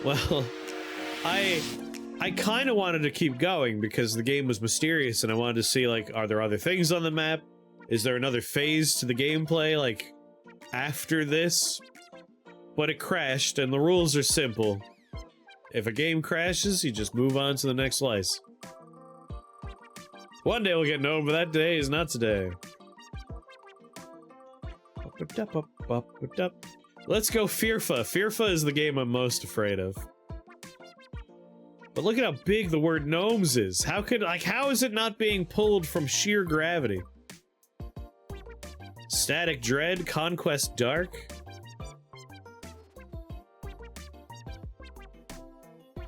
Well, I kind of wanted to keep going because the game was mysterious and I wanted to see, like, are there other things on the map? Is there another phase to the gameplay, like, after this? But it crashed, and the rules are simple. If a game crashes, you just move on to the next slice. One day we'll get known, but that day is not today. Let's go Fearfa. Fearfa is the game I'm most afraid of. But look at how big the word Gnomes is. How is it not being pulled from sheer gravity? Static Dread, Conquest Dark.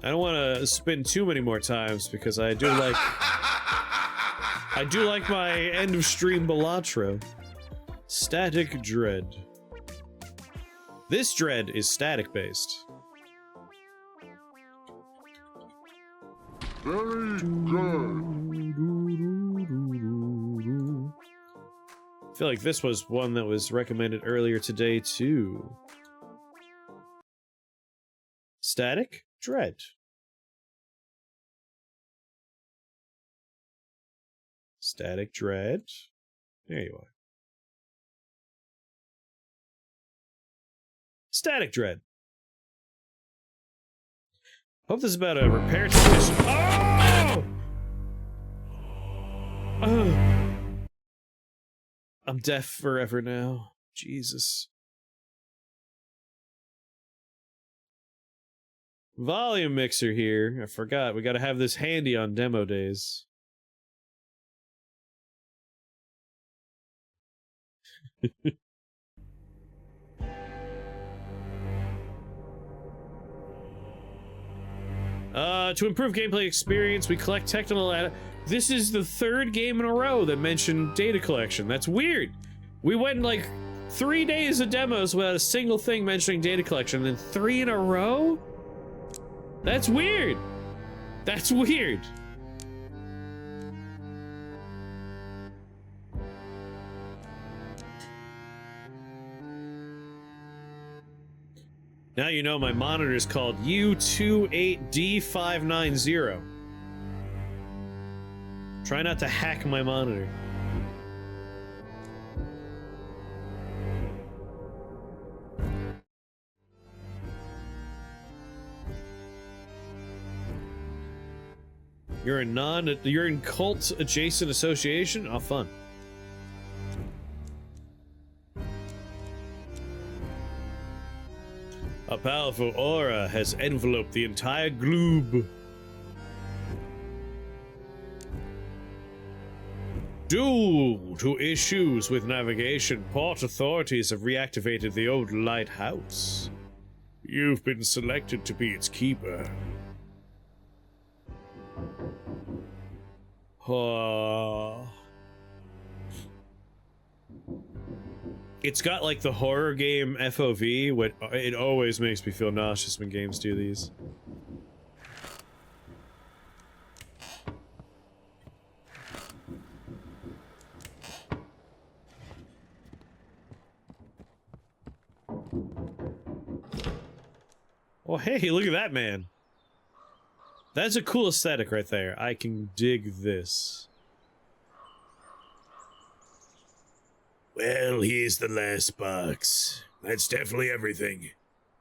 I don't want to spin too many more times because I do like my end of stream Balatro. Static Dread. This Dread is static based. Very good. I feel like this was one that was recommended earlier today too. Static Dread. Static Dread. There you are. Static Dread. Hope this is about a repair technician. Oh! Oh! I'm deaf forever now. Jesus. Volume mixer here. I forgot. We gotta have this handy on demo days. To improve gameplay experience, we collect technical data. This is the third game in a row that mentioned data collection. That's weird. We went like 3 days of demos without a single thing mentioning data collection, and then 3 in a row? That's weird. That's weird. Now you know my monitor is called U28D590. Try not to hack my monitor. You're in cult adjacent association? Oh, fun. A powerful aura has enveloped the entire globe. Due to issues with navigation, port authorities have reactivated the old lighthouse. You've been selected to be its keeper. Oh. It's got like the horror game FOV, what it always makes me feel nauseous when games do these. Oh hey, look at that man. That's a cool aesthetic right there. I can dig this. Well, here's the last box. That's definitely everything.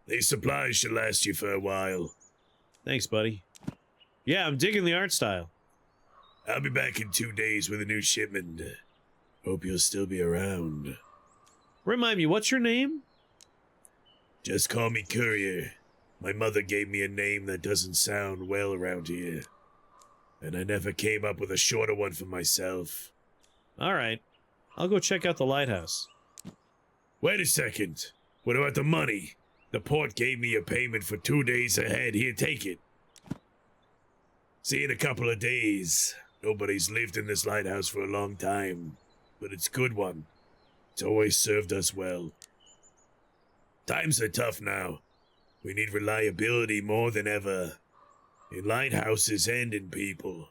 These supplies should last you for a while. Thanks, buddy. Yeah, I'm digging the art style. I'll be back in 2 days with a new shipment. Hope you'll still be around. Remind me, what's your name? Just call me Courier. My mother gave me a name that doesn't sound well around here. And I never came up with a shorter one for myself. Alright. I'll go check out the lighthouse. Wait a second. What about the money? The port gave me a payment for 2 days ahead. Here, take it. See you in a couple of days. Nobody's lived in this lighthouse for a long time, but it's a good one. It's always served us well. Times are tough now. We need reliability more than ever. In lighthouses and in people.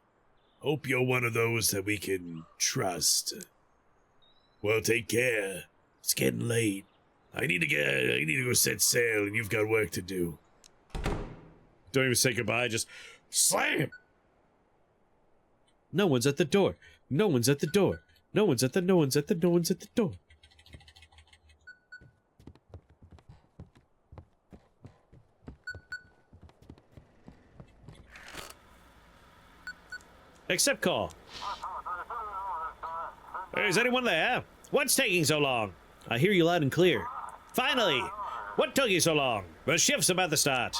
Hope you're one of those that we can trust. Well, take care. It's getting late. I need to go set sail, and you've got work to do. Don't even say goodbye, just slam! No one's at the door. No one's at the door. No one's at the door. Accept call. Is anyone there? What's taking so long? I hear you loud and clear. Finally! What took you so long? The shift's about to start.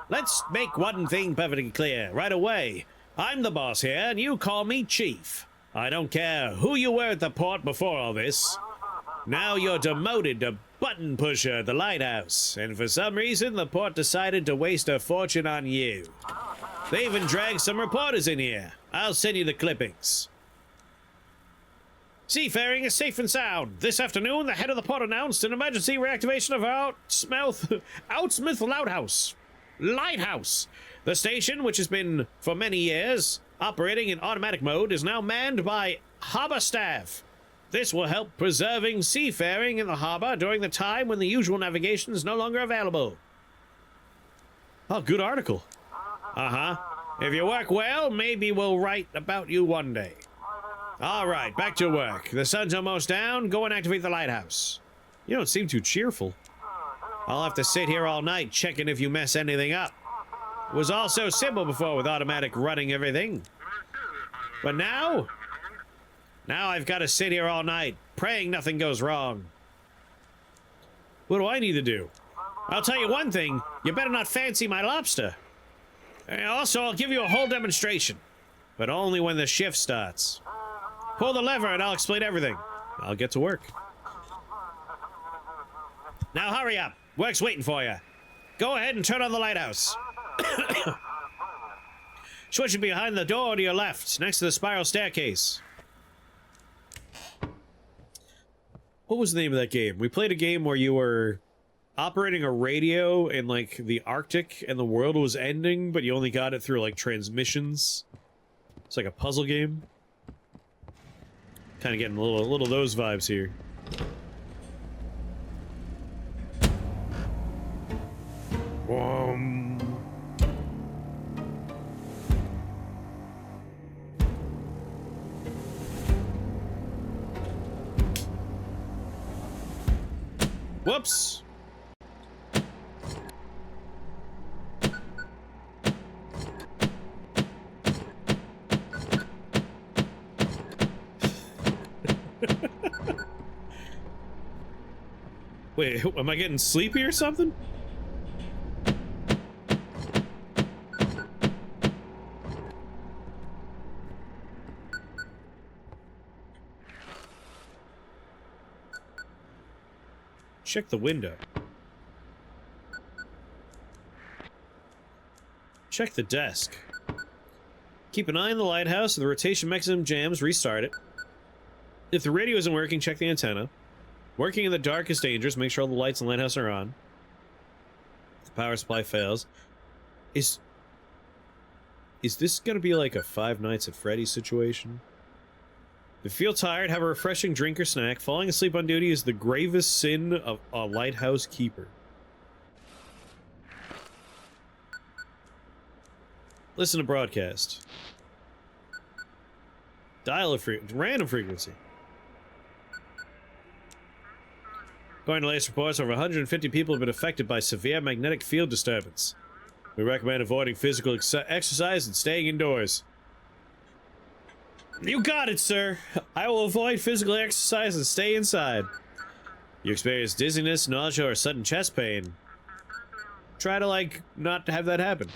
Let's make one thing perfectly clear right away. I'm the boss here, and you call me Chief. I don't care who you were at the port before all this. Now you're demoted to button pusher at the lighthouse, and for some reason the port decided to waste a fortune on you. They even dragged some reporters in here. I'll send you the clippings. Seafaring is safe and sound. This afternoon, the head of the port announced an emergency reactivation of Outsmith Lighthouse. The station, which has been for many years operating in automatic mode, is now manned by harbor staff. This will help preserving seafaring in the harbor during the time when the usual navigation is no longer available. Oh, good article. Uh-huh. If you work well, maybe we'll write about you one day. All right, back to work. The sun's almost down. Go and activate the lighthouse. You don't seem too cheerful. I'll have to sit here all night checking if you mess anything up. It was all so simple before with automatic running everything. But now I've got to sit here all night, praying nothing goes wrong. What do I need to do? I'll tell you one thing, you better not fancy my lobster. And also, I'll give you a whole demonstration, but only when the shift starts. Pull the lever and I'll explain everything. I'll get to work. Now hurry up, work's waiting for you. Go ahead and turn on the lighthouse. Switch should be behind the door to your left, next to the spiral staircase. What was the name of that game? We played a game where you were operating a radio in, like, the Arctic and the world was ending, but you only got it through, like, transmissions. It's like a puzzle game. Kind of getting a little those vibes here. Whoops! Wait, am I getting sleepy or something? Check the window. Check the desk. Keep an eye on the lighthouse. If the rotation mechanism jams, restart it. If the radio isn't working, check the antenna. Working in the dark is dangerous. Make sure all the lights in the lighthouse are on. If the power supply fails. Is this gonna be like a Five Nights at Freddy's situation? If you feel tired, have a refreshing drink or snack. Falling asleep on duty is the gravest sin of a lighthouse keeper. Listen to broadcast. Dial a random frequency. According to latest reports, over 150 people have been affected by severe magnetic field disturbance. We recommend avoiding physical exercise and staying indoors. You got it, sir. I will avoid physical exercise and stay inside. You experience dizziness, nausea, or sudden chest pain. Try to, like, not have that happen.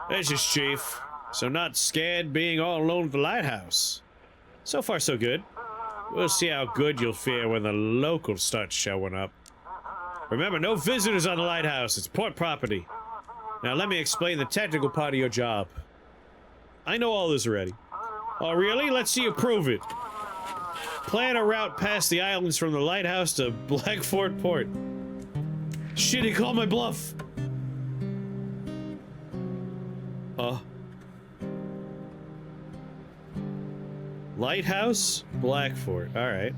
This is Chief. So not scared being all alone at the lighthouse. So far, so good. We'll see how good you'll fare when the locals start showing up. Remember, no visitors on the lighthouse. It's port property. Now let me explain the technical part of your job. I know all this already. Oh, really? Let's see you prove it. Plan a route past the islands from the lighthouse to Blackfort Port. Shit, he called my bluff. Lighthouse? Blackfort. Alright.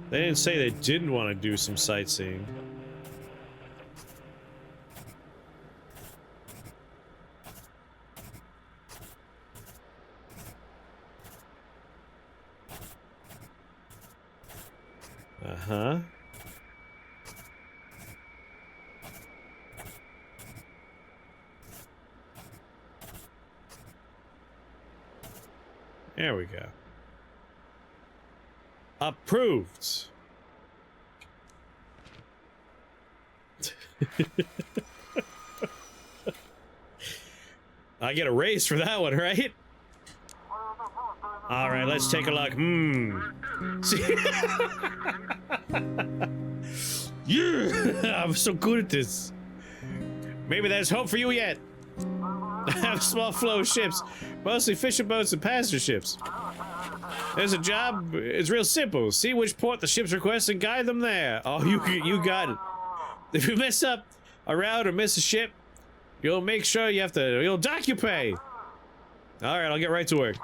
They didn't say they didn't want to do some sightseeing. Uh-huh. There we go. Approved. I get a raise for that one, right? All right, let's take a look. Yeah, I'm so good at this. Maybe there's hope for you yet. I have a small flow of ships, mostly fishing boats and passenger ships. There's a job. It's real simple. See which port the ships request and guide them there. Oh, you got it. If you mess up a route or miss a ship, you'll make sure you'll dock your pay. All right, I'll get right to work.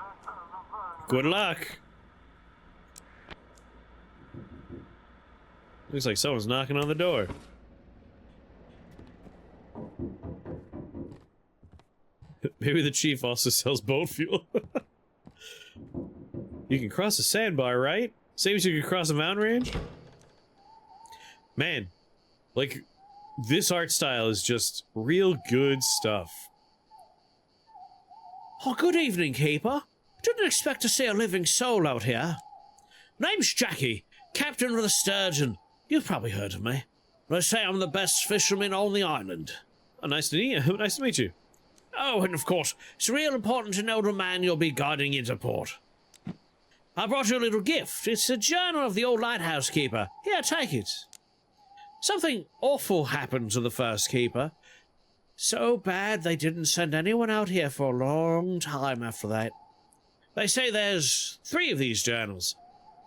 Good luck. Looks like someone's knocking on the door. Maybe the chief also sells boat fuel. You can cross a sandbar, right? Same as you can cross a mountain range? Man, like, this art style is just real good stuff. Oh, good evening, Keeper. Didn't expect to see a living soul out here. Name's Jackie, captain of the Sturgeon. You've probably heard of me. They say I'm the best fisherman on the island. Oh, nice to meet you. Nice to meet you. Oh, and of course, it's real important to know the man you'll be guiding into port. I brought you a little gift. It's a journal of the old lighthouse keeper. Here, take it. Something awful happened to the first keeper. So bad they didn't send anyone out here for a long time after that. They say there's 3 of these journals.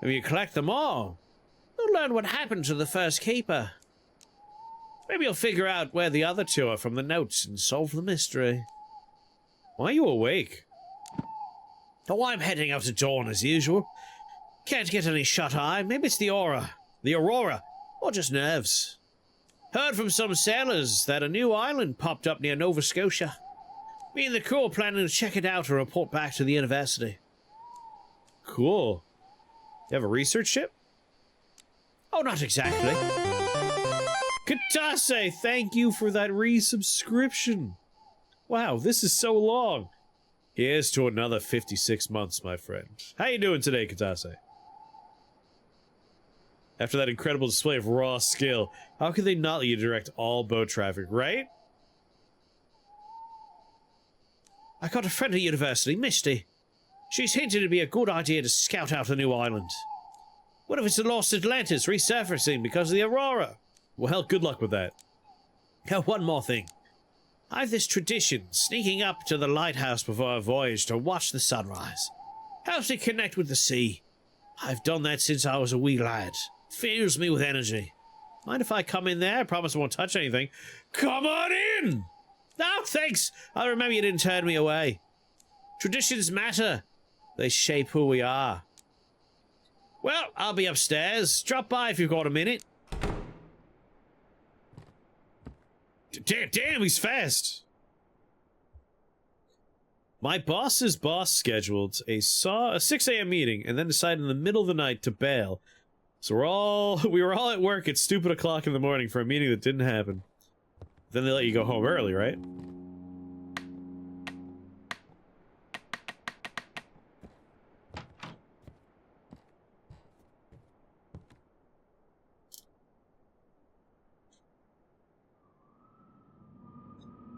If you collect them all, you'll learn what happened to the first keeper. Maybe you'll figure out where the other 2 are from the notes and solve the mystery. Why are you awake? Oh, I'm heading out at dawn as usual. Can't get any shut-eye. Maybe it's the aurora, or just nerves. Heard from some sailors that a new island popped up near Nova Scotia. Me and the crew are planning to check it out and report back to the university. Cool. You have a research ship? Oh, not exactly. Katase, thank you for that resubscription. Wow, this is so long. Here's to another 56 months, my friend. How you doing today, Katase? After that incredible display of raw skill, how could they not let you direct all boat traffic, right? I got a friend at university, Misty. She's hinted it'd be a good idea to scout out a new island. What if it's the lost Atlantis resurfacing because of the aurora? Well, good luck with that. Now, one more thing. I have this tradition, sneaking up to the lighthouse before a voyage to watch the sunrise. Helps me connect with the sea. I've done that since I was a wee lad. Fills me with energy. Mind if I come in there? I promise I won't touch anything. Come on in! No, thanks. I remember you didn't turn me away. Traditions matter. They shape who we are. Well, I'll be upstairs. Drop by if you've got a minute. Damn, he's fast. My boss's boss scheduled a 6 a.m. meeting and then decided in the middle of the night to bail. So we were all at work at stupid o'clock in the morning for a meeting that didn't happen. Then they let you go home early, right?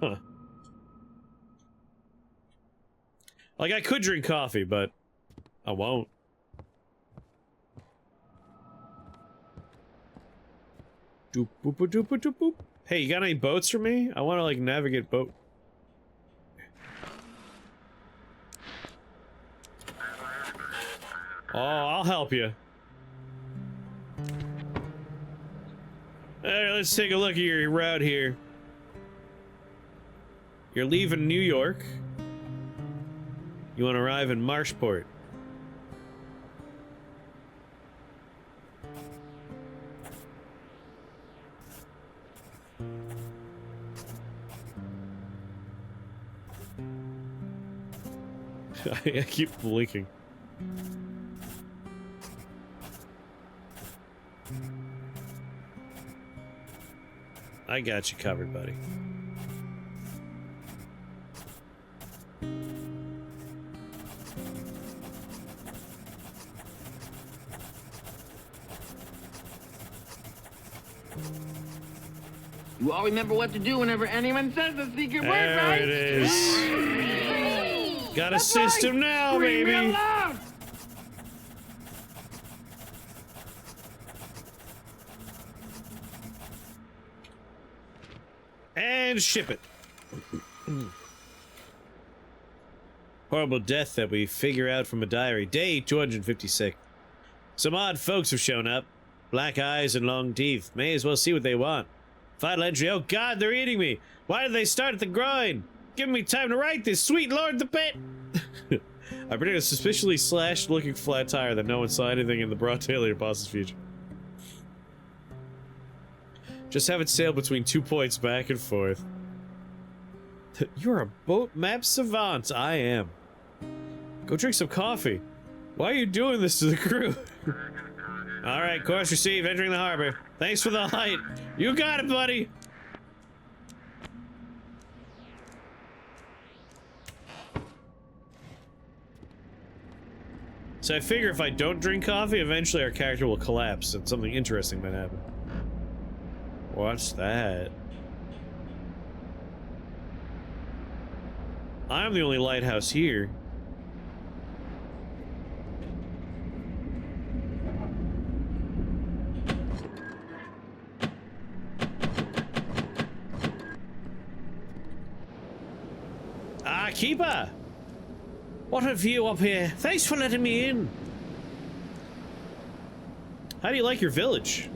Huh. Like, I could drink coffee, but I won't. Doop boop boop doop boop boop. Hey, you got any boats for me? I want to, like, navigate boat. Oh, I'll help you. Alright, let's take a look at your route here. You're leaving New York. You want to arrive in Marshport. I keep blinking. I got you covered, buddy. You all remember what to do whenever anyone says a secret word, right? There it is. Got a system now, baby. And ship it. Horrible death that we figure out from a diary. Day 256. Some odd folks have shown up. Black eyes and long teeth. May as well see what they want. Final entry. Oh god, they're eating me. Why did they start at the groin? Give me time to write this. Sweet lord, the pit. I predict a suspiciously slashed looking flat tire that no one saw anything in the broad daylight of boss's future. Just have it sail between 2 points back and forth. You're a boat map savant. I am. Go drink some coffee. Why are you doing this to the crew? Alright, course received. Entering the harbor. Thanks for the light. You got it, buddy. So I figure if I don't drink coffee, eventually our character will collapse and something interesting might happen. What's that? I'm the only lighthouse here. Ah, keeper! What a view up here. Thanks for letting me in. How do you like your village?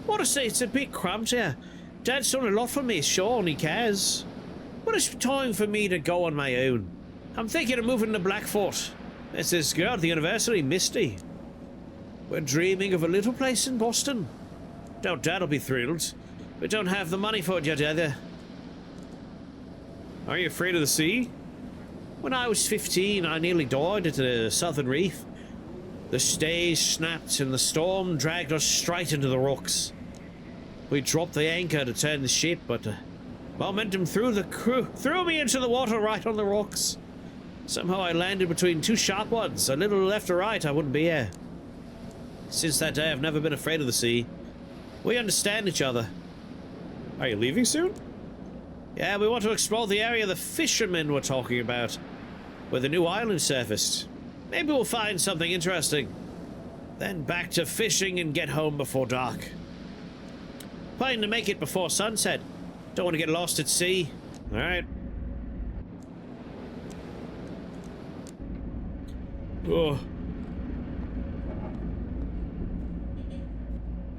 What to say, it's a bit cramped here. Dad's done a lot for me, sure, and he cares. But it's time for me to go on my own. I'm thinking of moving to Blackfort. There's this girl at the university, Misty. We're dreaming of a little place in Boston. Doubt Dad'll be thrilled. We don't have the money for it yet either. Are you afraid of the sea? When I was 15, I nearly died at the southern reef. The stays snapped and the storm dragged us straight into the rocks. We dropped the anchor to turn the ship, but momentum threw me into the water right on the rocks. Somehow I landed between two sharp ones. A little left or right, I wouldn't be here. Since that day, I've never been afraid of the sea. We understand each other. Are you leaving soon? Yeah, we want to explore the area the fishermen were talking about, where the new island surfaced. Maybe we'll find something interesting. Then back to fishing and get home before dark. Planning to make it before sunset. Don't want to get lost at sea. Alright. Oh.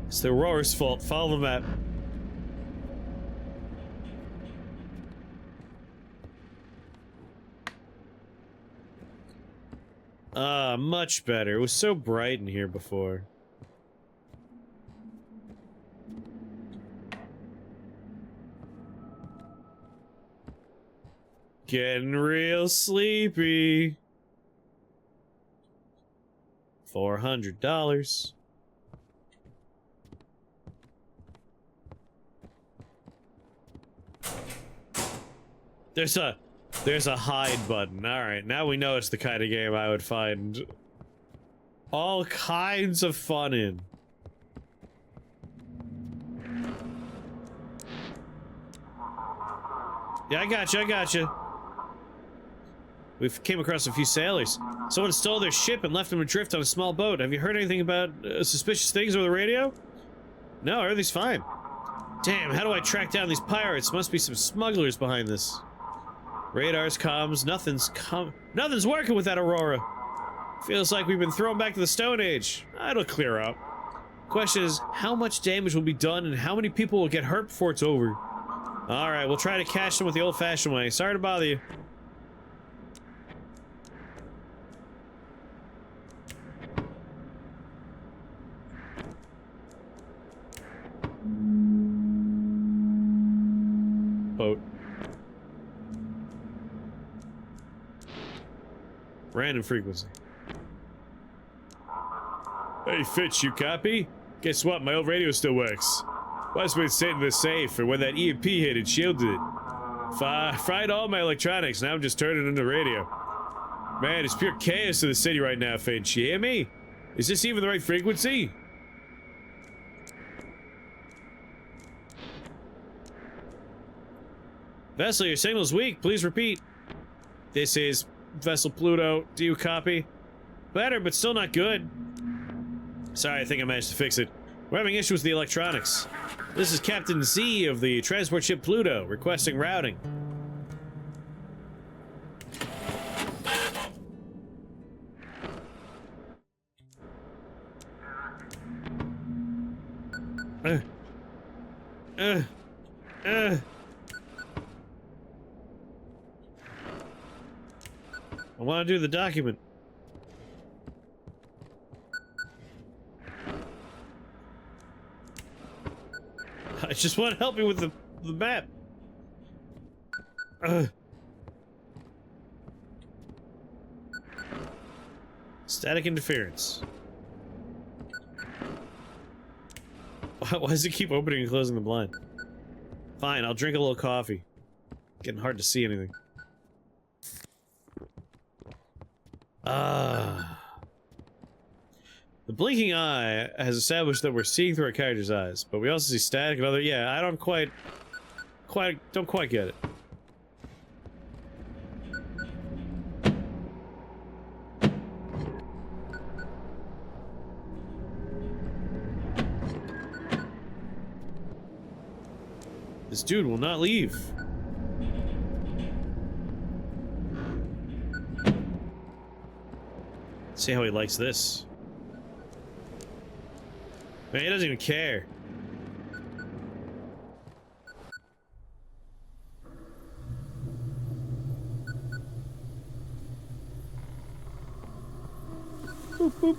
It's the rower's fault. Follow the map. Much better. It was so bright in here before. Getting real sleepy. $400. There's a hide button. Alright, now we know it's the kind of game I would find all kinds of fun in. Yeah, I gotcha. We've came across a few sailors. Someone stole their ship and left them adrift on a small boat. Have you heard anything about suspicious things over the radio? No, everything's fine. Damn, how do I track down these pirates? Must be some smugglers behind this. Radars, comms, nothing's working with that Aurora. Feels like we've been thrown back to the Stone Age. It'll clear up. Question is, how much damage will be done and how many people will get hurt before it's over? Alright, we'll try to catch them with the old-fashioned way. Sorry to bother you. Boat. Random frequency. Hey, Fitch, you copy? Guess what? My old radio still works. Must have been sitting in the safe, and when that EMP hit, it shielded it. Fried all my electronics, now I'm just turning into radio. Man, it's pure chaos in the city right now, Finch. You hear me? Is this even the right frequency? Vessel, your signal's weak. Please repeat. This is Vessel Pluto. Do you copy? Better, but still not good. Sorry, I think I managed to fix it. We're having issues with the electronics. This is Captain Z of the transport ship Pluto, requesting routing. I want to do the document. I just want to help you with the map. Static interference. Why does it keep opening and closing the blind? Fine, I'll drink a little coffee. Getting hard to see anything. The blinking eye has established that we're seeing through our character's eyes, but we also see static and other. Yeah, I don't quite get it. This dude will not leave. Let's see how he likes this. Man, he doesn't even care. Boop, boop.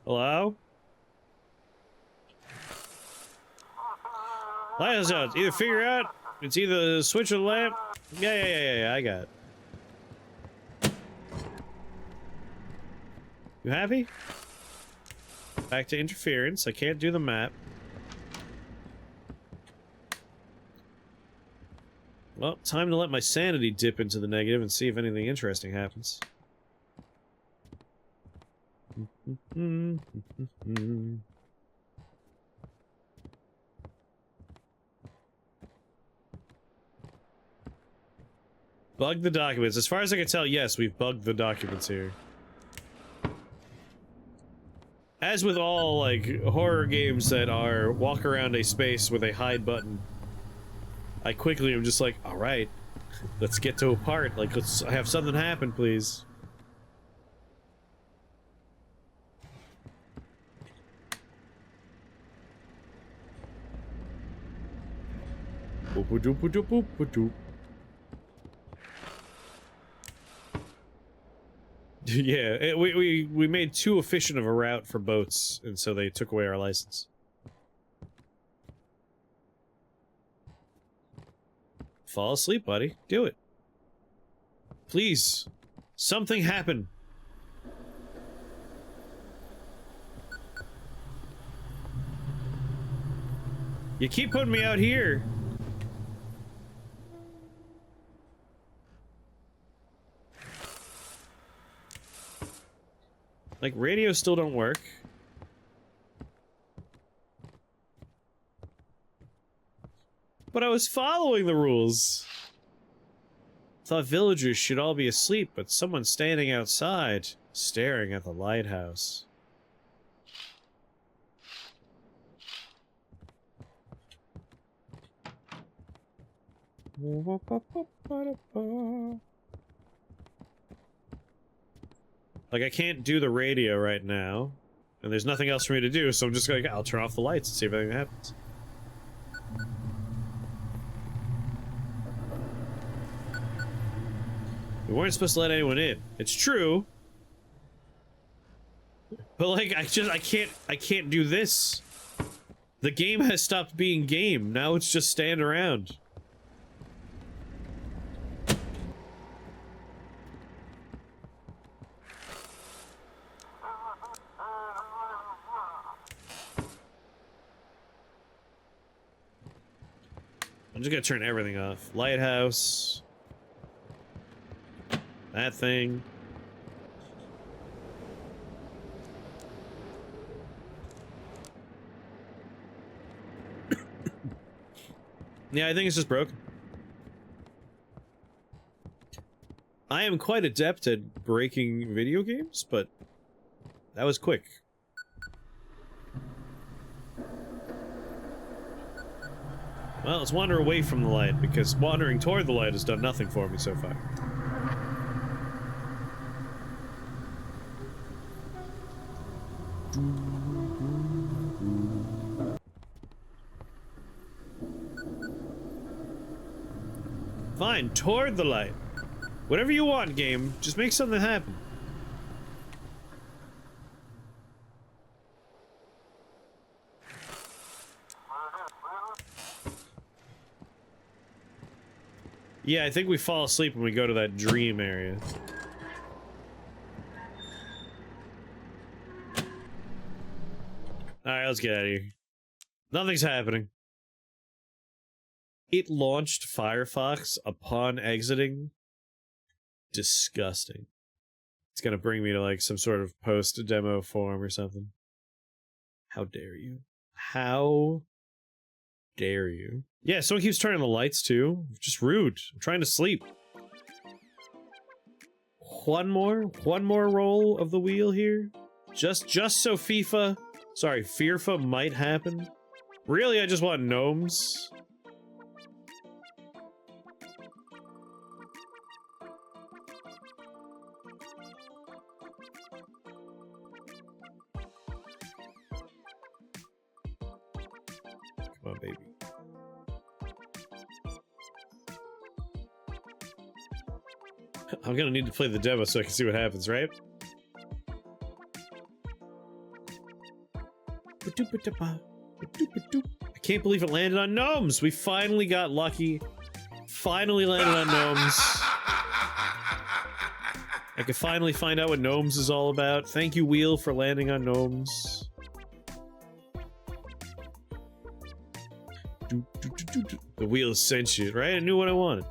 Hello? Light us out. Either figure out it's either the switch or the lamp. Yeah, I got it. You happy? Back to interference. I can't do the map. Well, time to let my sanity dip into the negative and see if anything interesting happens. Bug the documents. As far as I can tell, yes, we've bugged the documents here. As with all, like, horror games that are walk around a space with a hide button, I quickly am just like, alright, let's get to a part. Like, let's have something happen, please. Boop-a-doop-a-doop-boop-a-doop. Yeah, we made too efficient of a route for boats, and so they took away our license. Fall asleep, buddy. Do it. Please. Something happen. You keep putting me out here. Like, radios still don't work. But I was following the rules. Thought villagers should all be asleep, but someone's standing outside, staring at the lighthouse. Like, I can't do the radio right now, and there's nothing else for me to do, so I'm just like, I'll turn off the lights and see if anything happens. We weren't supposed to let anyone in. It's true. But like, I can't do this. The game has stopped being game. Now it's just stand around. I'm just gonna turn everything off. Lighthouse. That thing. Yeah, I think it's just broken. I am quite adept at breaking video games, but that was quick. Well, let's wander away from the light, because wandering toward the light has done nothing for me so far. Fine, toward the light. Whatever you want, game. Just make something happen. Yeah, I think we fall asleep when we go to that dream area. Alright, let's get out of here. Nothing's happening. It launched Firefox upon exiting. Disgusting. It's gonna bring me to like some sort of post-demo form or something. How dare you? How dare you? Yeah, someone keeps turning the lights too. Just rude. I'm trying to sleep. One more roll of the wheel here. Just so FIFA might happen. Really, I just want gnomes. Come on, baby. I'm gonna need to play the demo so I can see what happens, right? I can't believe it landed on gnomes! We finally got lucky. Finally landed on gnomes. I could finally find out what gnomes is all about. Thank you, Wheel, for landing on gnomes. The wheel is sentient, right? I knew what I wanted.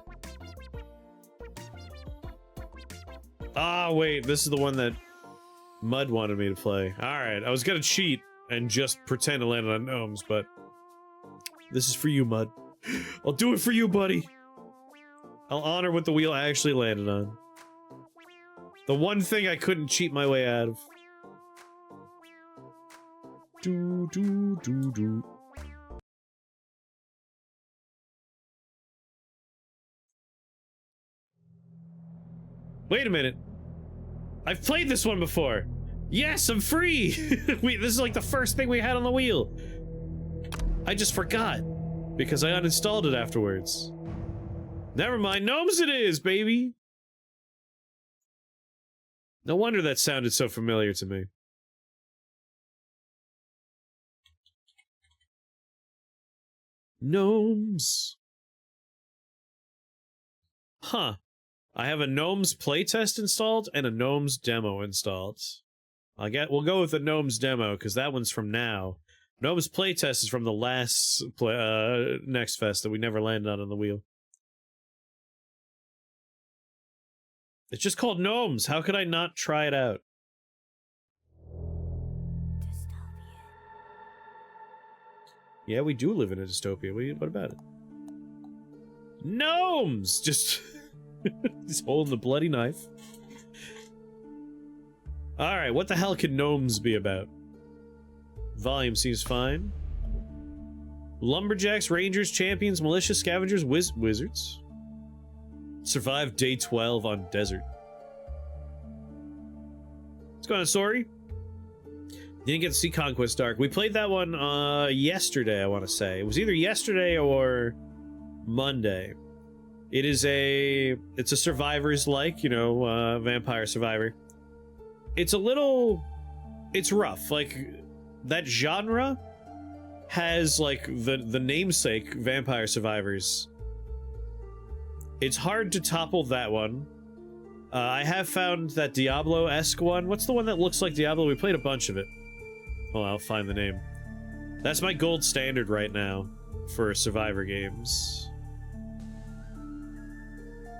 Ah, wait, this is the one that Mud wanted me to play. Alright, I was gonna cheat and just pretend to land on gnomes, but this is for you, Mud. I'll do it for you, buddy. I'll honor what the wheel actually landed on. The one thing I couldn't cheat my way out of. Wait a minute. I've played this one before. Yes, I'm free. This is like the first thing we had on the wheel. I just forgot because I uninstalled it afterwards. Never mind, gnomes it is, baby. No wonder that sounded so familiar to me. Gnomes. Huh. I have a Gnomes playtest installed and a Gnomes demo installed. We'll go with the Gnomes demo because that one's from now. Gnomes playtest is from the last NextFest that we never landed on the wheel. It's just called Gnomes. How could I not try it out? Yeah, we do live in a dystopia. What about it? Gnomes! Just... He's holding the bloody knife. Alright, what the hell could gnomes be about? Volume seems fine. Lumberjacks, rangers, champions, militia, scavengers, wizards. Survived day 12 on desert. going on, Sorry? Didn't get to see Conquest Dark. We played that one yesterday, I want to say. It was either yesterday or Monday. It is it's a survivor's like, you know, Vampire Survivor. It's it's rough. Like, that genre has, like, the namesake Vampire Survivors. It's hard to topple that one. I have found that Diablo-esque one. What's the one that looks like Diablo? We played a bunch of it. Oh, I'll find the name. That's my gold standard right now for Survivor games.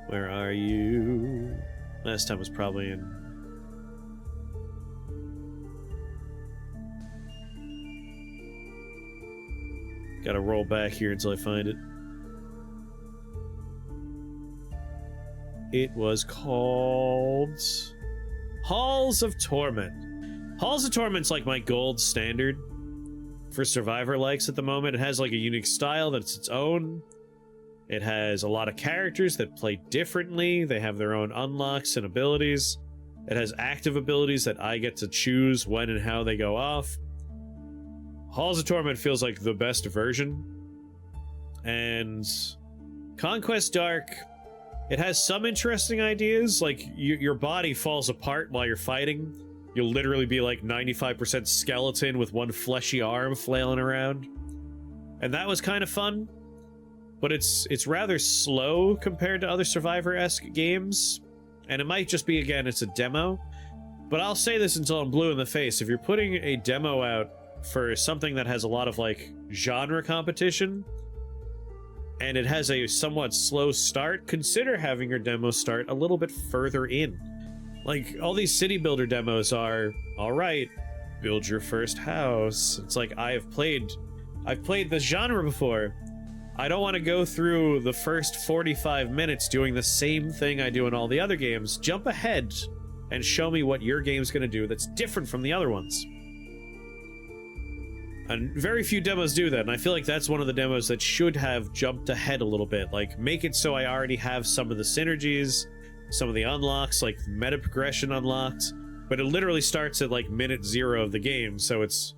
Where are you? Last time was probably in... Gotta roll back here until I find it. It was called... Halls of Torment. Halls of Torment's like my gold standard for Survivor likes at the moment. It has like a unique style that's its own. It has a lot of characters that play differently. They have their own unlocks and abilities. It has active abilities that I get to choose when and how they go off. Halls of Torment feels like the best version. And Conquest Dark, it has some interesting ideas. Like, your body falls apart while you're fighting. You'll literally be like 95% skeleton with one fleshy arm flailing around. And that was kind of fun. But it's rather slow compared to other Survivor-esque games. And it might just be, again, it's a demo. But I'll say this until I'm blue in the face. If you're putting a demo out for something that has a lot of, like, genre competition, and it has a somewhat slow start, consider having your demo start a little bit further in. Like, all these city builder demos are, alright, build your first house. It's like, I've played the genre before. I don't want to go through the first 45 minutes doing the same thing I do in all the other games. Jump ahead and show me what your game's gonna do that's different from the other ones. And very few demos do that, and I feel like that's one of the demos that should have jumped ahead a little bit. Like, make it so I already have some of the synergies, some of the unlocks, like meta progression unlocked, but it literally starts at like minute 0 of the game, so it's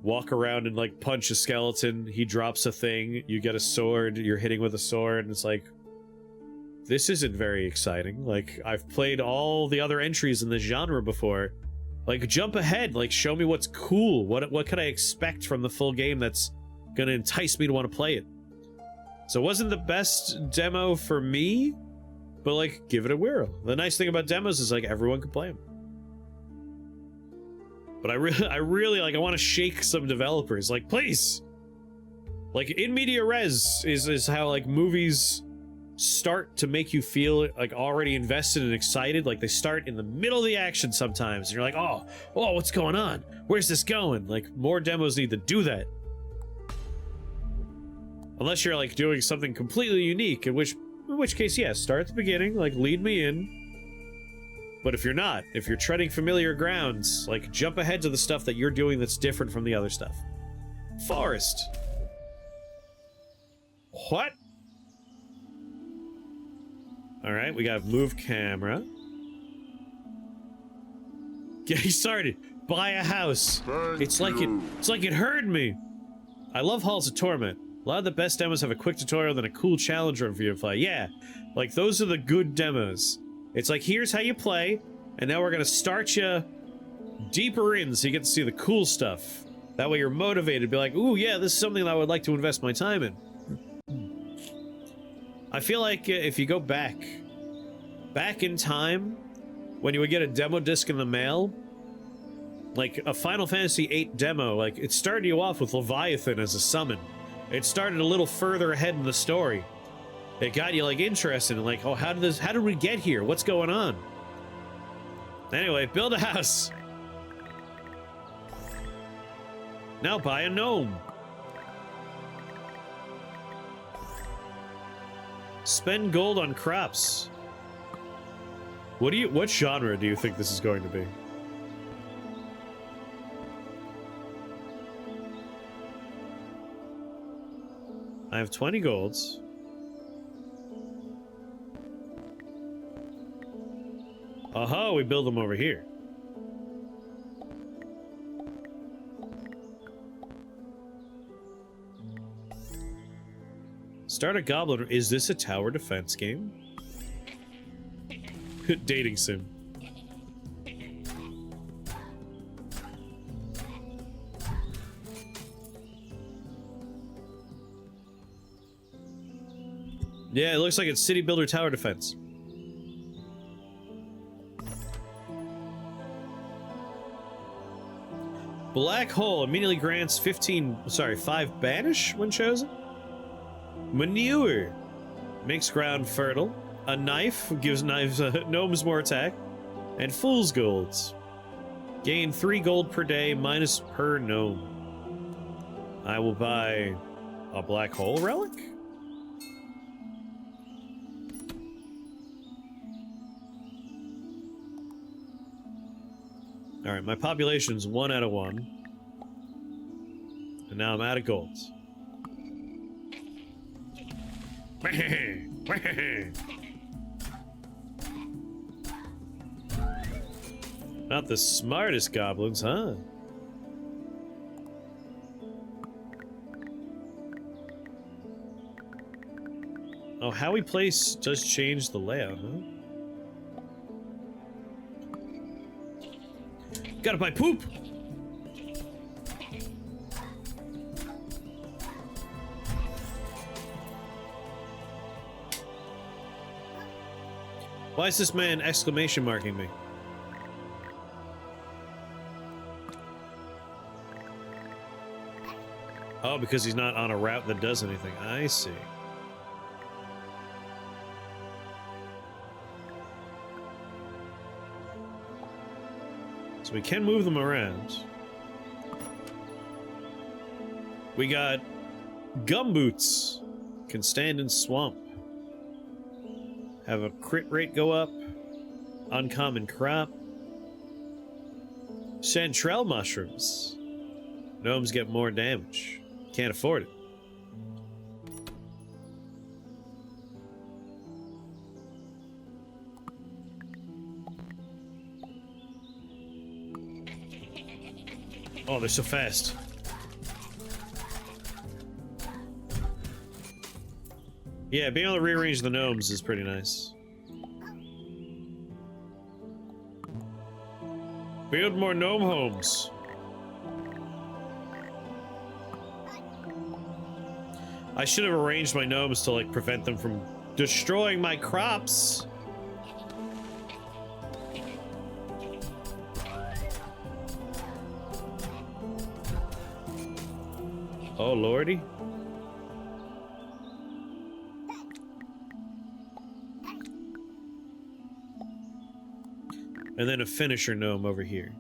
walk around and like punch a skeleton, he drops a thing, you get a sword, you're hitting with a sword, and it's like, this isn't very exciting. Like, I've played all the other entries in the genre before. Like, jump ahead, like, show me what's cool, what could I expect from the full game that's gonna entice me to want to play it. So it wasn't the best demo for me, but like, give it a whirl. The nice thing about demos is like, everyone can play them. But I really, like, I want to shake some developers, like, please! Like, in media res is how, like, movies start to make you feel, like, already invested and excited. Like, they start in the middle of the action sometimes, and you're like, oh, what's going on? Where's this going? Like, more demos need to do that. Unless you're, like, doing something completely unique, in which case, yeah, start at the beginning, like, lead me in. But if you're not, if you're treading familiar grounds, like, jump ahead to the stuff that you're doing that's different from the other stuff. Forest. What? Alright, we got move camera. Getting started. Buy a house. It's like it heard me. I love Halls of Torment. A lot of the best demos have a quick tutorial and a cool challenge run for you to play. Yeah, like, those are the good demos. It's like, here's how you play, and now we're gonna start you deeper in so you get to see the cool stuff. That way you're motivated to be like, ooh, yeah, this is something that I would like to invest my time in. I feel like if you go back in time, when you would get a demo disc in the mail, like a Final Fantasy VIII demo, like, it started you off with Leviathan as a summon. It started a little further ahead in the story. It got you, like, interested in, like, oh, how did we get here? What's going on? Anyway, build a house. Now buy a gnome. Spend gold on crops. What genre do you think this is going to be? I have 20 golds. Oh, we build them over here. Start a goblin. Is this a tower defense game? Dating sim. Yeah, it looks like it's city builder tower defense. Black hole immediately grants 5 banish when chosen. Manure makes ground fertile. A knife gives gnomes more attack. And fool's golds. Gain 3 gold per day minus per gnome. I will buy a black hole relic? Alright, my population's 1 out of 1. And now I'm out of golds. Not the smartest goblins, huh? Oh, how we place does change the layout, huh? Gotta buy poop! Why is this man exclamation marking me? Oh, because he's not on a route that does anything. I see. So we can move them around. We got gumboots. Can stand in swamp. Have a crit rate go up. Uncommon crop. Chanterelle mushrooms. Gnomes get more damage. Can't afford it. Oh, they're so fast. Yeah, being able to rearrange the gnomes is pretty nice. Build more gnome homes. I should have arranged my gnomes to, like, prevent them from destroying my crops. Oh, lordy. And then a finisher gnome over here.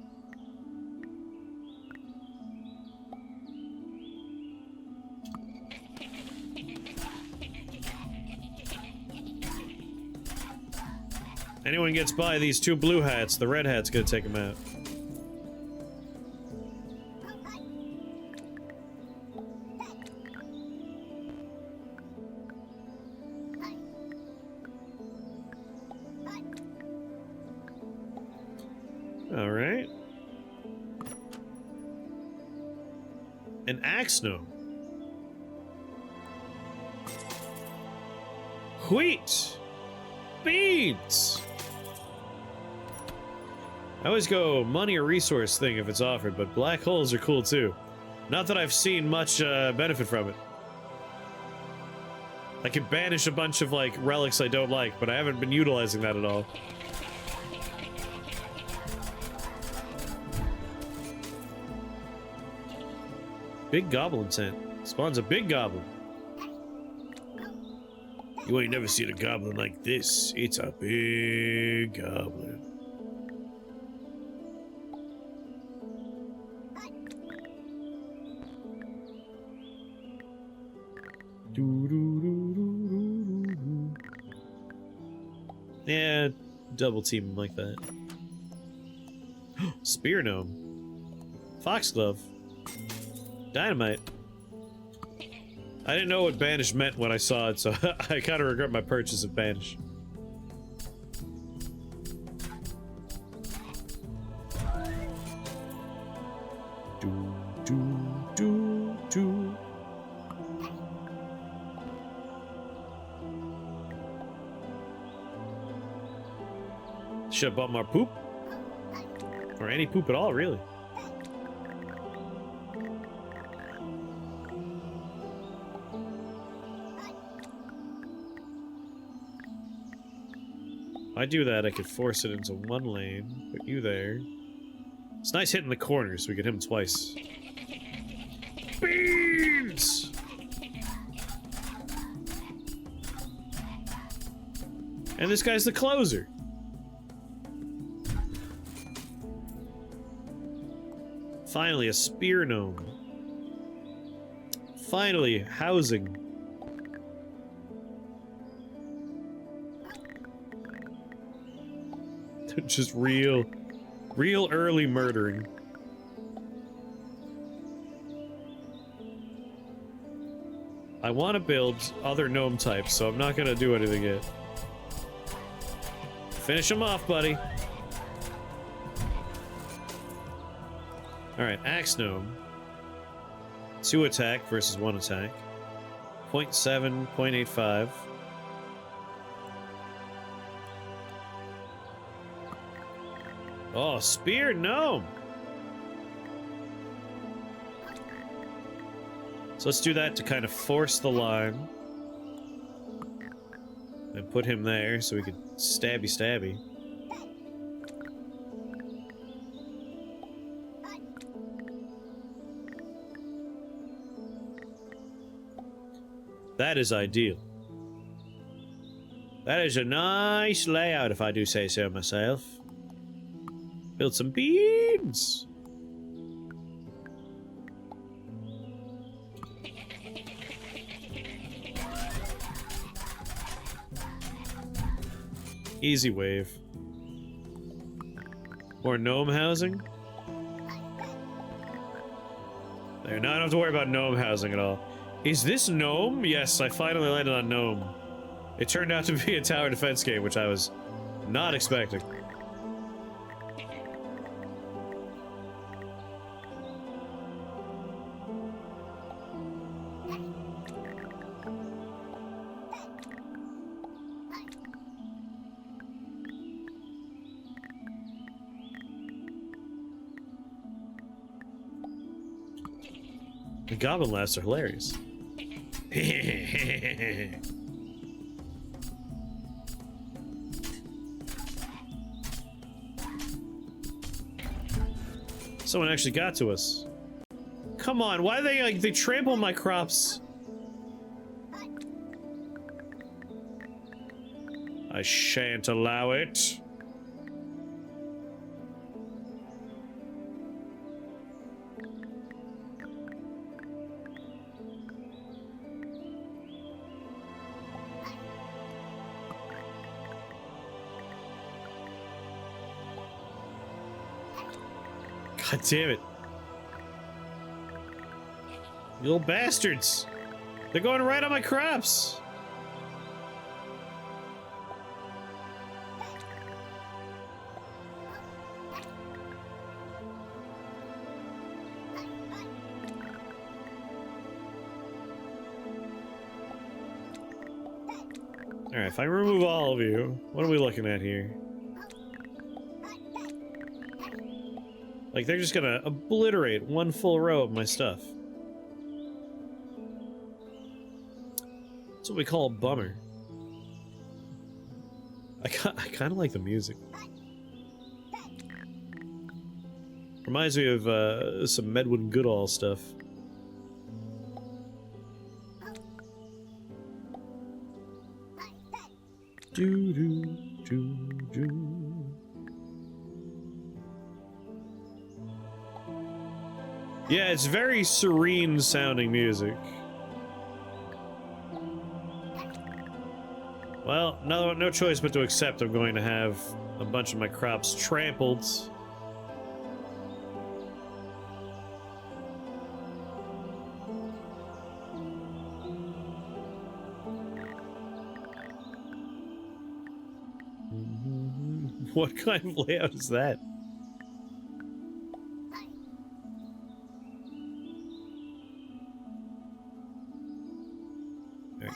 Anyone gets by these 2 blue hats, the red hat's gonna take them out. Alright. An axe gnome. Wheat! Beans! I always go money or resource thing if it's offered, but black holes are cool too. Not that I've seen much benefit from it. I can banish a bunch of, like, relics I don't like, but I haven't been utilizing that at all. Big goblin tent. Spawns a big goblin. You ain't never seen a goblin like this. It's a big goblin. Yeah, double team him like that. Spear gnome. Foxglove. Dynamite. I didn't know what banish meant when I saw it, so I kind of regret my purchase of banish. should have bought more poop. Or any poop at all, really. If I do that, I could force it into one lane, put you there. It's nice hitting the corners so we can hit him twice. Beans! And this guy's the closer. Finally, a spear gnome. Finally, housing. Just real early murdering. I want to build other gnome types, so I'm not gonna do anything yet. Finish him off, buddy. Alright, axe gnome. 2 attack versus 1 attack. 0.7, 0.85. Oh, spear gnome! So let's do that to kind of force the line. And put him there so we could stabby stabby. That is ideal. That is a nice layout, if I do say so myself. Build some beans! Easy wave. More gnome housing? There, now I don't have to worry about gnome housing at all. Is this gnome? Yes, I finally landed on gnome. It turned out to be a tower defense game, which I was not expecting. The goblin laughs are hilarious. Someone actually got to us. Come on, why do they trample my crops? I shan't allow it. God damn it. You little bastards. They're going right on my crops. Alright, if I remove all of you, what are we looking at here? Like, they're just gonna obliterate one full row of my stuff. That's what we call a bummer. I kind of like the music. Reminds me of some Medwin Goodall stuff. Do do do do. Yeah, it's very serene sounding music. Well, no choice but to accept I'm going to have a bunch of my crops trampled. What kind of layout is that?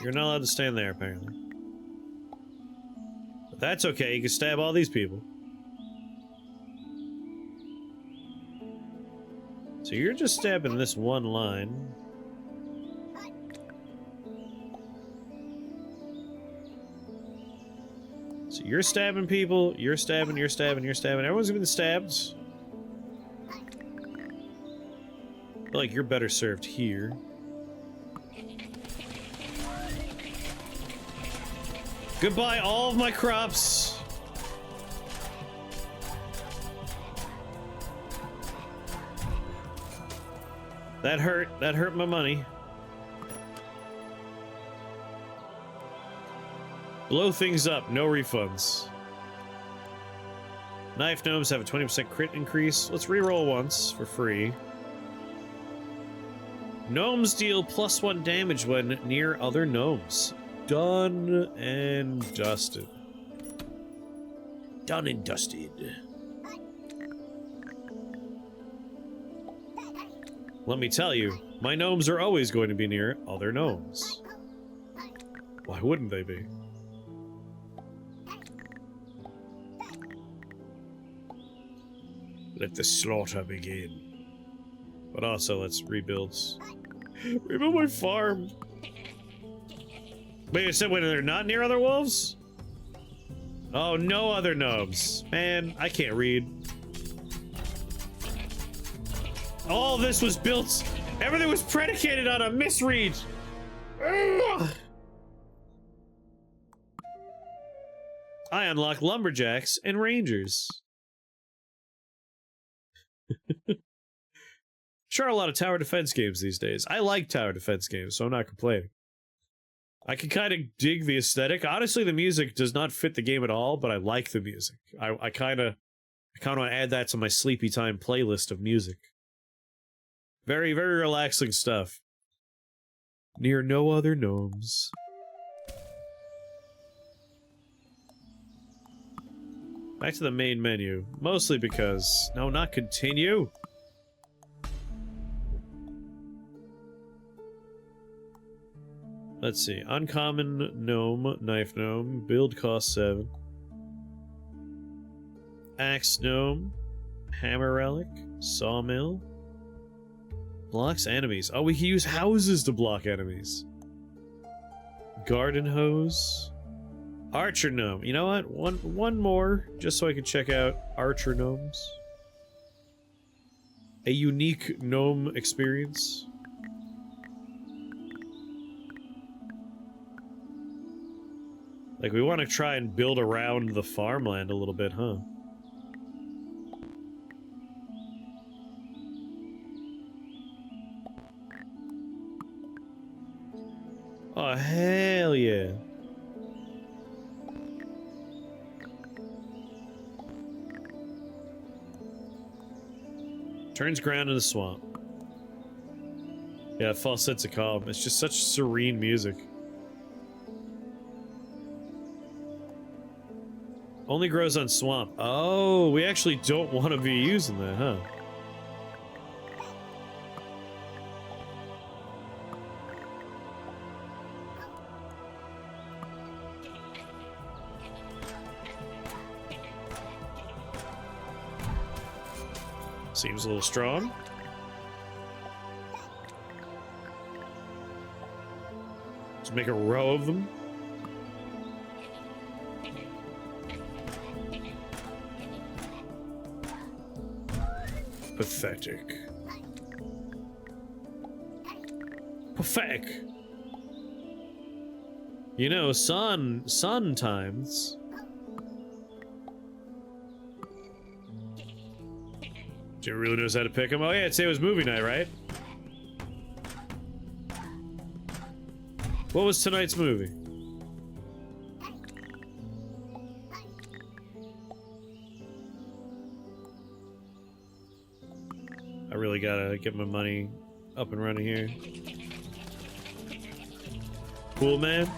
You're not allowed to stand there, apparently. But that's okay, you can stab all these people. So you're just stabbing this one line. So you're stabbing people, you're stabbing, you're stabbing, you're stabbing. Everyone's been stabbed. I feel like you're better served here. Goodbye, all of my crops. That hurt my money. Blow things up, no refunds. Knife gnomes have a 20% crit increase. Let's reroll once for free. Gnomes deal +1 damage when near other gnomes. Done and dusted. Done and dusted. Let me tell you, my gnomes are always going to be near other gnomes. Why wouldn't they be? Let the slaughter begin. But also, let's rebuild. Rebuild my farm. Wait, you said when they're not near other wolves? Oh, no other gnomes. Man, I can't read. All this was built. Everything was predicated on a misread. Ugh. I unlock lumberjacks and rangers. Sure, a lot of tower defense games these days. I like tower defense games, so I'm not complaining. I can kind of dig the aesthetic. Honestly, the music does not fit the game at all, but I like the music. I kind of want to add that to my sleepy time playlist of music. Very, very relaxing stuff. Near no other gnomes. Back to the main menu. Mostly because... No, not continue! Let's see. Uncommon gnome, knife gnome, build cost 7. Axe gnome, hammer relic, sawmill. Blocks enemies. Oh, we can use houses to block enemies. Garden hose. Archer gnome. You know what? One more, just so I can check out archer gnomes. A unique gnome experience. Like, we want to try and build around the farmland a little bit, huh? Oh, hell yeah. Turns ground into swamp. Yeah, false sense of calm. It's just such serene music. Only grows on swamp. Oh, we actually don't want to be using that, huh? Seems a little strong. Let's make a row of them. Pathetic. Pathetic. You know, sun times. Jim really knows how to pick him. Oh yeah, today was movie night, right? What was tonight's movie? I really gotta get my money up and running here. Cool, man.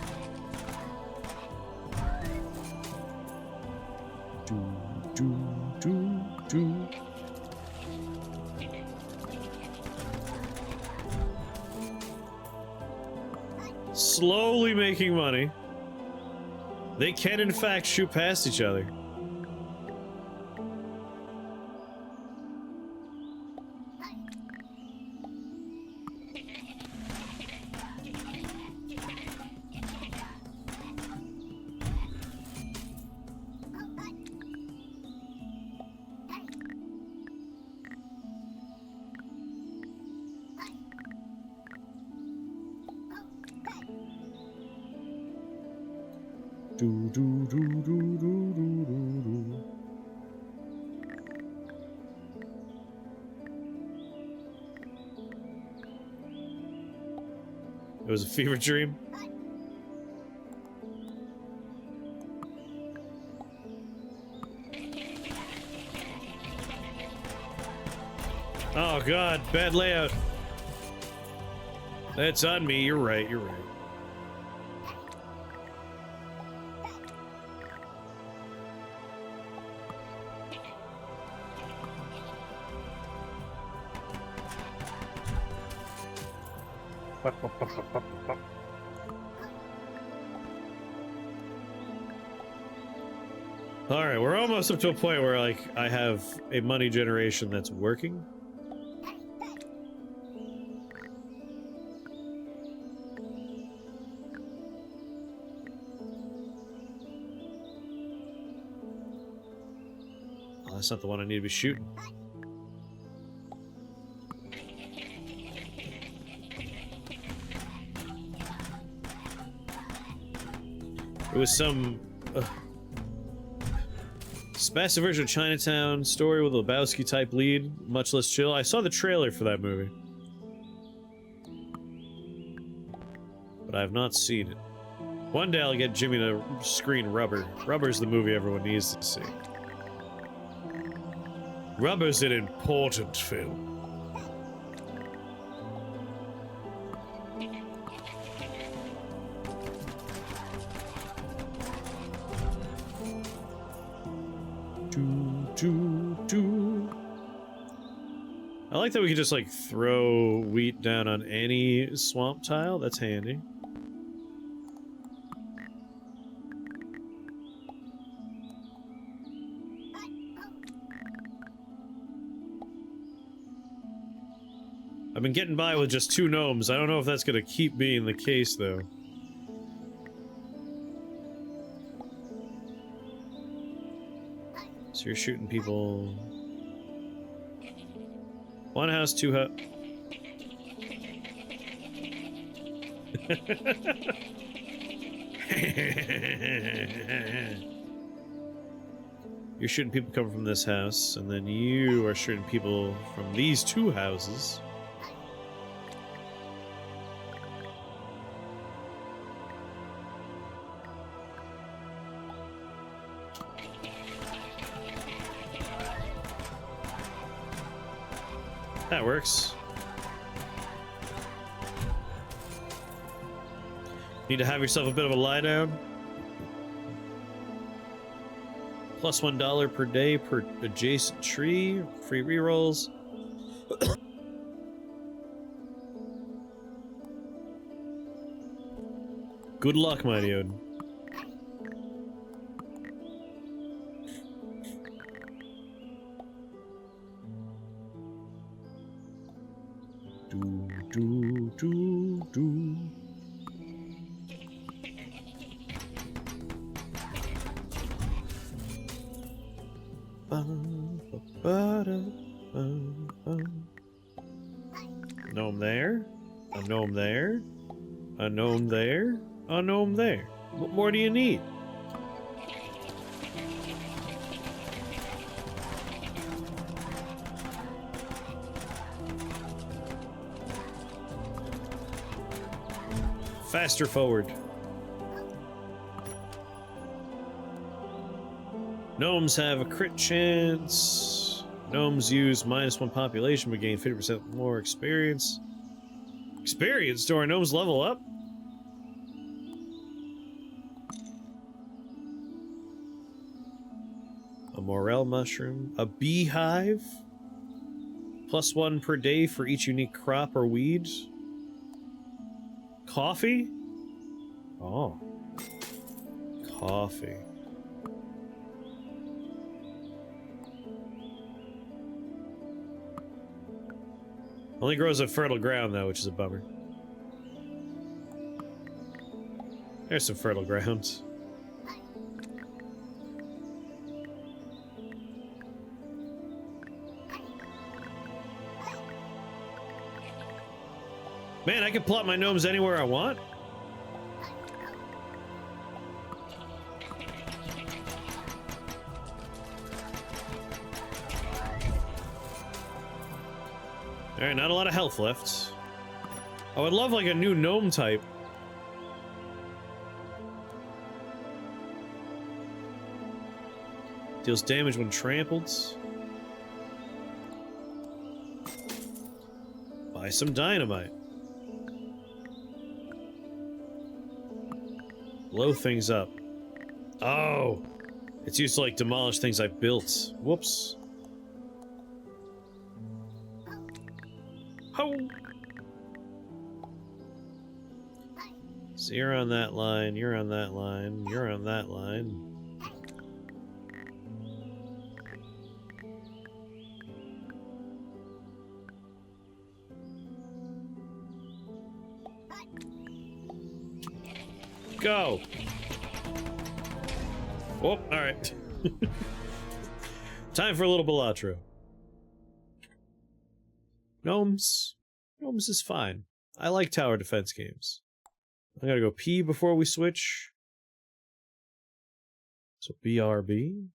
Slowly making money. They can, in fact, shoot past each other. Do, do, do, do, do, do, do, do. It was a fever dream. Oh god, bad layout. That's on me, you're right, you're right. Alright, we're almost up to a point where, like, I have a money generation that's working. Oh, that's not the one I need to be shooting. It was some massive version of Chinatown story with a Lebowski type lead, much less chill. I saw the trailer for that movie, but I have not seen it. One day I'll get Jimmy to screen Rubber. Rubber's the movie everyone needs to see. Rubber's an important film. I like that we can just, like, throw wheat down on any swamp tile. That's handy. I've been getting by with just 2 gnomes. I don't know if that's gonna keep being the case, though. So you're shooting people... 1 house, 2 house. You're shooting people coming from this house, and then you are shooting people from these 2 houses. That works. Need to have yourself a bit of a lie down. Plus $1 per day per adjacent tree. Free rerolls. Good luck, MacLeod. Gnome there, a gnome there, a gnome there, a gnome there. What more do you need? Faster forward. Gnomes have a crit chance. Gnomes use -1 population but gain 50% more experience. Experience? Do our gnomes level up? A morel mushroom. A beehive? +1 per day for each unique crop or weed. Coffee? Oh. Coffee. Only grows on fertile ground, though, which is a bummer. There's some fertile ground. Man, I can plot my gnomes anywhere I want. Alright, not a lot of health left. I would love like a new gnome type. Deals damage when trampled. Buy some dynamite. Blow things up. Oh! It's used to like demolish things I built. Whoops. Oh! So you're on that line, you're on that line, you're on that line. Go! Oh, alright. Time for a little Balatro. Gnomes. Gnomes is fine. I like tower defense games. I gotta go pee before we switch. So BRB.